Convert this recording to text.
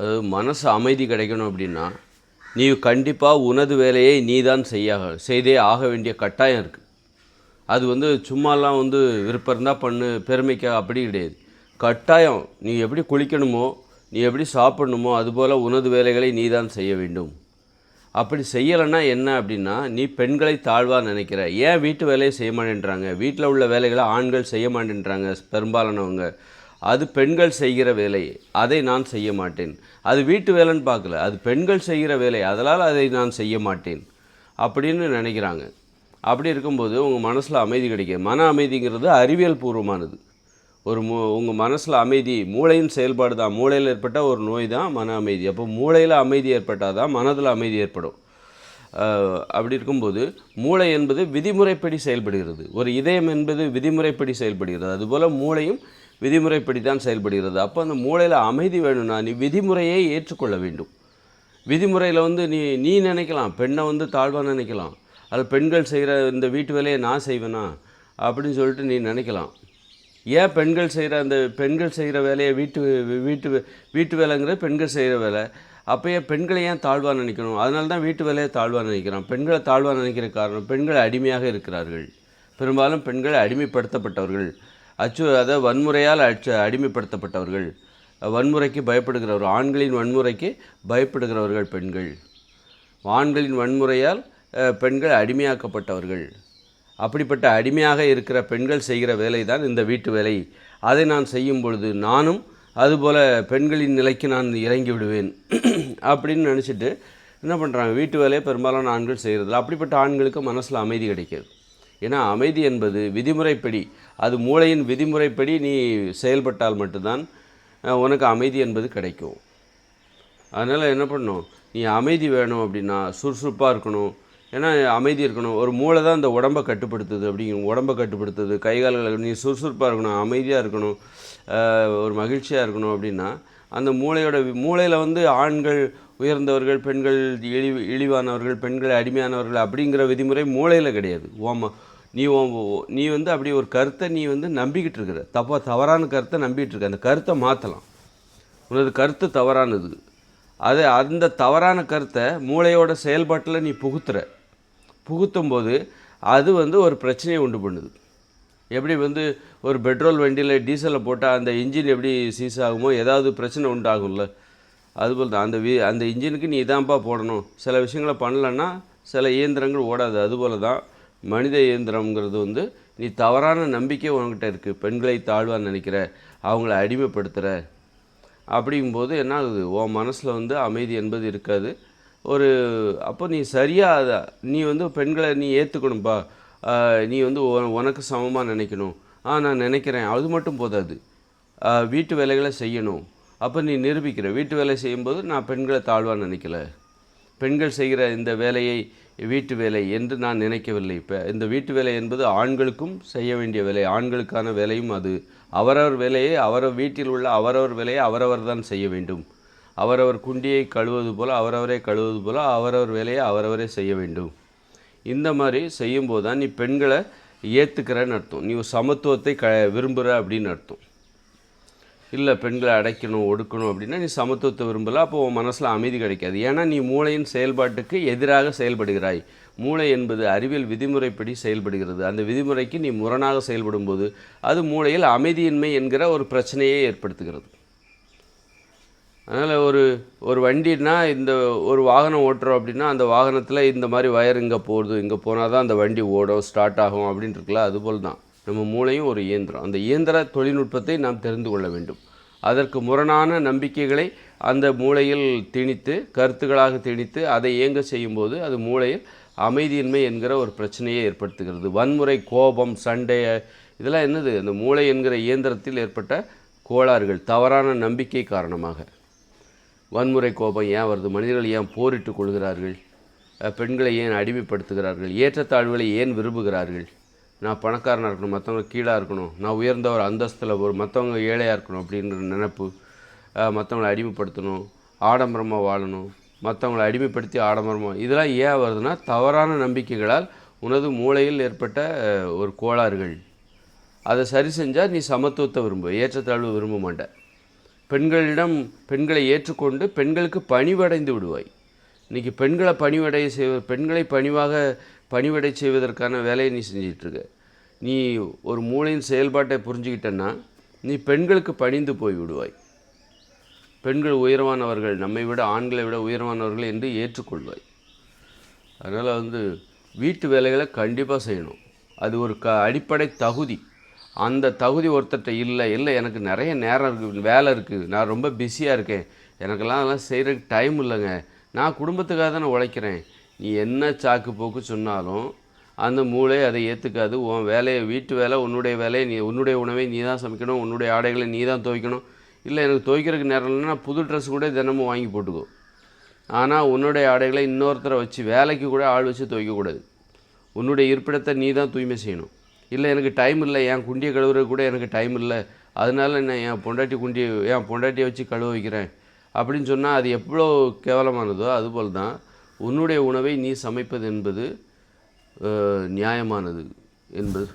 அது மனசு அமைதி கிடைக்கணும் அப்படின்னா, நீ கண்டிப்பாக உனது வேலையை நீ தான் செய்தே ஆக வேண்டிய கட்டாயம் இருக்குது. அது சும்மாலாம் விருப்பம் இருந்தால் பண்ணு, பெருமைக்கா அப்படி கிடையாது. கட்டாயம் நீ எப்படி குளிக்கணுமோ, நீ எப்படி சாப்பிடணுமோ, அதுபோல் உனது வேலைகளை நீ தான் செய்ய வேண்டும். அப்படி செய்யலைன்னா என்ன அப்படின்னா, நீ பெண்களை தாழ்வாக நினைக்கிற. ஏன் வீட்டு வேலையை செய்ய மாட்டேன்றாங்க? வீட்டில் உள்ள வேலைகளை ஆண்கள் செய்ய மாட்டேன்றாங்க பெரும்பாலானவங்க. அது பெண்கள் செய்கிற வேலை, அதை நான் செய்ய மாட்டேன். அது வீட்டு வேலைன்னு பார்க்கல, அது பெண்கள் செய்கிற வேலை, அதனால் அதை நான் செய்ய மாட்டேன் அப்படின்னு நினைக்கிறாங்க. அப்படி இருக்கும்போது உங்கள் மனசில் அமைதி கிடைக்கும். மன அமைதிங்கிறது அறிவியல் பூர்வமானது. உங்கள் மனசில் அமைதி மூளையின் செயல்பாடு தான். மூளையில் ஏற்பட்ட ஒரு நோய் தான் மன அமைதி. அப்போ மூளையில் அமைதி ஏற்பட்டால் தான் மனதில் அமைதி ஏற்படும். அப்படி இருக்கும்போது மூளை என்பது விதிமுறைப்படி செயல்படுகிறது. ஒரு இதயம் என்பது விதிமுறைப்படி செயல்படுகிறது. அதுபோல் மூளையும் விதிமுறைப்படி தான் செயல்படுகிறது. அப்போ அந்த மூளையில் அமைதி வேணும்னா நீ விதிமுறையை ஏற்றுக்கொள்ள வேண்டும். விதிமுறையில் நீ நினைக்கலாம், பெண்ணை தாழ்வாக நினைக்கலாம். அது பெண்கள் செய்கிற இந்த வீட்டு வேலையை நான் செய்வேனா அப்படின்னு சொல்லிட்டு நீ நினைக்கலாம். ஏன் பெண்கள் செய்கிற வேலையை வீட்டு வேலைங்கிறது பெண்கள் செய்கிற வேலை. அப்போ ஏன் பெண்களை ஏன் தாழ்வாக நினைக்கணும்? அதனால தான் வீட்டு வேலையை தாழ்வாக நினைக்கிறான். பெண்களை தாழ்வாக நினைக்கிற காரணம், பெண்கள் அடிமையாக இருக்கிறார்கள். பெரும்பாலும் பெண்கள் அடிமைப்படுத்தப்பட்டவர்கள். அதாவது வன்முறையால் அடிமைப்படுத்தப்பட்டவர்கள், வன்முறைக்கு பயப்படுகிறவர்கள். ஆண்களின் வன்முறைக்கு பயப்படுகிறவர்கள் பெண்கள். ஆண்களின் வன்முறையால் பெண்கள் அடிமையாக்கப்பட்டவர்கள். அப்படிப்பட்ட அடிமையாக இருக்கிற பெண்கள் செய்கிற வேலை தான் இந்த வீட்டு வேலை. அதை நான் செய்யும் பொழுது நானும் அதுபோல் பெண்களின் நிலைக்கு நான் இறங்கி விடுவேன் அப்படின்னு நினச்சிட்டு என்ன பண்ணுறாங்க, வீட்டு வேலையை பெரும்பாலான ஆண்கள் செய்கிறதில்ல. அப்படிப்பட்ட ஆண்களுக்கு மனசில் அமைதி கிடைக்காது. ஏன்னா அமைதி என்பது விதிமுறைப்படி, அது மூளையின் விதிமுறைப்படி நீ செயல்பட்டால் மட்டும்தான் உனக்கு அமைதி என்பது கிடைக்கும். அதனால் என்ன பண்ணணும், நீ அமைதி வேணும் அப்படின்னா சுறுசுறுப்பாக இருக்கணும். ஏன்னா அமைதி இருக்கணும். ஒரு மூளை தான் இந்த உடம்பை கட்டுப்படுத்துது. உடம்பை கட்டுப்படுத்துது, கைகால்கள். நீ சுறுசுறுப்பாக இருக்கணும், அமைதியாக இருக்கணும், ஒரு மகிழ்ச்சியாக இருக்கணும் அப்படின்னா அந்த மூளையில் ஆண்கள் உயர்ந்தவர்கள், பெண்கள் இழிவானவர்கள், பெண்கள் அடிமையானவர்கள் அப்படிங்கிற விதிமுறை மூளையில் கிடையாது. நீ அப்படி ஒரு கருத்தை நீ நம்பிக்கிட்டு இருக்கிற, தவறான கருத்தை நம்பிக்கிட்டு இருக்க. அந்த கருத்தை மாற்றலாம். உனது கருத்து தவறானது. அந்த தவறான கருத்தை மூளையோட செயல்பாட்டில் நீ புகுத்தும் போது அது ஒரு பிரச்சனையை உண்டு பண்ணுது. எப்படி ஒரு பெட்ரோல் வண்டியில் டீசலை போட்டால் அந்த இன்ஜின் எப்படி சீஸ் ஆகுமோ, ஏதாவது பிரச்சனை உண்டாகும்ல, அதுபோல் தான் அந்த இன்ஜினுக்கு நீ இதான்ப்பா போடணும். சில விஷயங்களை பண்ணலன்னா சில இயந்திரங்கள் ஓடாது. அதுபோல் தான் மனித இயந்திரங்கிறது நீ தவறான நம்பிக்கை உனக்கிட்ட இருக்குது. பெண்களை தாழ்வாக நினைக்கிற, அவங்கள அடிமைப்படுத்துகிற. அப்படிங்கும்போது என்ன ஆகுது, உன் மனசில் அமைதி என்பது இருக்காது. அப்போ நீ சரியாக நீ பெண்களை நீ ஏற்றுக்கணும்ப்பா. நீ உனக்கு சமமாக நினைக்கணும். நான் நினைக்கிறேன், அது மட்டும் போதாது. வீட்டு வேலைகளை செய்யணும். அப்போ நீ நிரூபிக்கிற, வீட்டு வேலை செய்யும்போது நான் பெண்களை தாழ்வாக நினைக்கல, பெண்கள் செய்கிற இந்த வேலையை வீட்டு வேலை என்று நான் நினைக்கவில்லை. இப்போ இந்த வீட்டு வேலை என்பது ஆண்களுக்கும் செய்ய வேண்டிய வேலை, ஆண்களுக்கான வேலையும் அது. அவரவர் வேலையை வீட்டில் உள்ள அவரவர் வேலையை அவரவர் தான் செய்ய வேண்டும். அவரவர் குண்டியை கழுவது போல் அவரவர் வேலையை அவரவரே செய்ய வேண்டும். இந்த மாதிரி செய்யும்போது தான் நீ பெண்களை ஏற்றுக்கிறன்னு அர்த்தம். நீ சமத்துவத்தை விரும்புகிற அப்படின்னு அர்த்தம். இல்லை பெண்களை அடைக்கணும், ஒடுக்கணும் அப்படின்னா நீ சமத்துவத்தை விரும்பலை. அப்போ உன் மனசில் அமைதி கிடைக்காது. ஏன்னா நீ மூளையின் செயல்பாட்டுக்கு எதிராக செயல்படுகிறாய். மூளை என்பது அறிவியல் விதிமுறைப்படி செயல்படுகிறது. அந்த விதிமுறைக்கு நீ முரணாக செயல்படும் போது அது மூளையில் அமைதியின்மை என்கிற ஒரு பிரச்சனையை ஏற்படுத்துகிறது. அதனால் ஒரு வண்டின்னா, ஒரு வாகனம் ஓட்டுறோம் அப்படின்னா அந்த வாகனத்தில் இந்த மாதிரி வயர் இங்கே போகுது, இங்கே போனால் தான் அந்த வண்டி ஓடும், ஸ்டார்ட் ஆகும் அப்படின்ட்டு இருக்குல்ல, அதுபோல் தான் நம்ம மூளையும் ஒரு இயந்திரம். அந்த இயந்திர தொழில்நுட்பத்தை நாம் தெரிந்து கொள்ள வேண்டும். அதற்கு முரணான நம்பிக்கைகளை அந்த மூளையில் திணித்து, கருத்துக்களாக திணித்து அதை இயங்க செய்யும்போது அது மூளையில் அமைதியின்மை என்கிற ஒரு பிரச்சனையை ஏற்படுத்துகிறது. வன்முறை, கோபம், சண்டை, இதெல்லாம் என்னது, அந்த மூளை என்கிற இயந்திரத்தில் ஏற்பட்ட கோளாறுகள், தவறான நம்பிக்கை காரணமாக. வன்முறை, கோபம் ஏன் வருது? மனிதர்கள் ஏன் போரிட்டு கொள்கிறார்கள்? பெண்களை ஏன் அடிமைப்படுத்துகிறார்கள்? ஏற்றத்தாழ்வுகளை ஏன் விரும்புகிறார்கள்? நான் பணக்காரனாக இருக்கணும், மற்றவங்க கீழாக இருக்கணும், நான் உயர்ந்த ஒரு அந்தஸ்தில் மற்றவங்க ஏழையாக இருக்கணும் அப்படின்ற நினைப்பு, மற்றவங்களை அடிமைப்படுத்தணும், ஆடம்பரமாக வாழணும், மற்றவங்களை அடிமைப்படுத்தி ஆடம்பரமாக, இதெல்லாம் ஏன் வருதுன்னா தவறான நம்பிக்கைகளால் உனது மூளையில் ஏற்பட்ட ஒரு கோளாறுகள். அதை சரி செஞ்சால் நீ சமத்துவத்தை விரும்ப, ஏற்றத்தாழ்வு விரும்ப மாட்டேன். பெண்களை ஏற்றுக்கொண்டு பெண்களுக்கு பணிவடைந்து விடுவாய். இன்றைக்கி பெண்களை பணிவடை செய்வதற்கான வேலையை நீ செஞ்சிட்ருக்க. நீ ஒரு மூளையின் செயல்பாட்டை புரிஞ்சுக்கிட்டன்னா நீ பெண்களுக்கு பணிந்து போய் விடுவாய். பெண்கள் உயர்வானவர்கள், நம்மை விட ஆண்களை விட உயர்வானவர்கள் என்று ஏற்றுக்கொள்வாய். அதனால் வீட்டு வேலைகளை கண்டிப்பாக செய்யணும். அது ஒரு அடிப்படை தகுதி. அந்த தகுதி ஒருத்தர்கிட்ட இல்லை எனக்கு நிறைய நேரம் இருக்குது, வேலை இருக்குது, நான் ரொம்ப பிஸியாக இருக்கேன், எனக்கெல்லாம் அதெல்லாம் செய்கிறதுக்கு டைம் இல்லைங்க, நான் குடும்பத்துக்காக தானே உழைக்கிறேன், நீ என்ன சாக்கு போக்கு சொன்னாலும் அந்த மூளை அதை ஏற்றுக்காது. உன் வேலையை, வீட்டு வேலை உன்னுடைய வேலையை, உன்னுடைய உணவை நீ தான் சமைக்கணும், உன்னுடைய ஆடைகளை நீ தான் துவைக்கணும். இல்லை எனக்கு துவைக்கிறதுக்கு நேரம் இல்லைன்னா புது ட்ரெஸ் கூட தினமும் வாங்கி போட்டுக்கோ. ஆனால் உன்னுடைய ஆடைகளை இன்னொருத்தரை வச்சு, வேலைக்கு கூட ஆள் வச்சு துவைக்கக்கூடாது. உன்னுடைய இருப்பிடத்தை நீ தான் தூய்மை செய்யணும். இல்லை எனக்கு டைம் இல்லை, என் குண்டியை கழுவுறது கூட எனக்கு டைம் இல்லை, அதனால நான் என் பொண்டாட்டியை வச்சு கழுவ வைக்கிறேன் அப்படின்னு சொன்னால் அது எவ்வளோ கேவலமானதோ அதுபோல் தான் உன்னுடைய உணவை நீ சமைப்பது என்பது நியாயமானது என்பது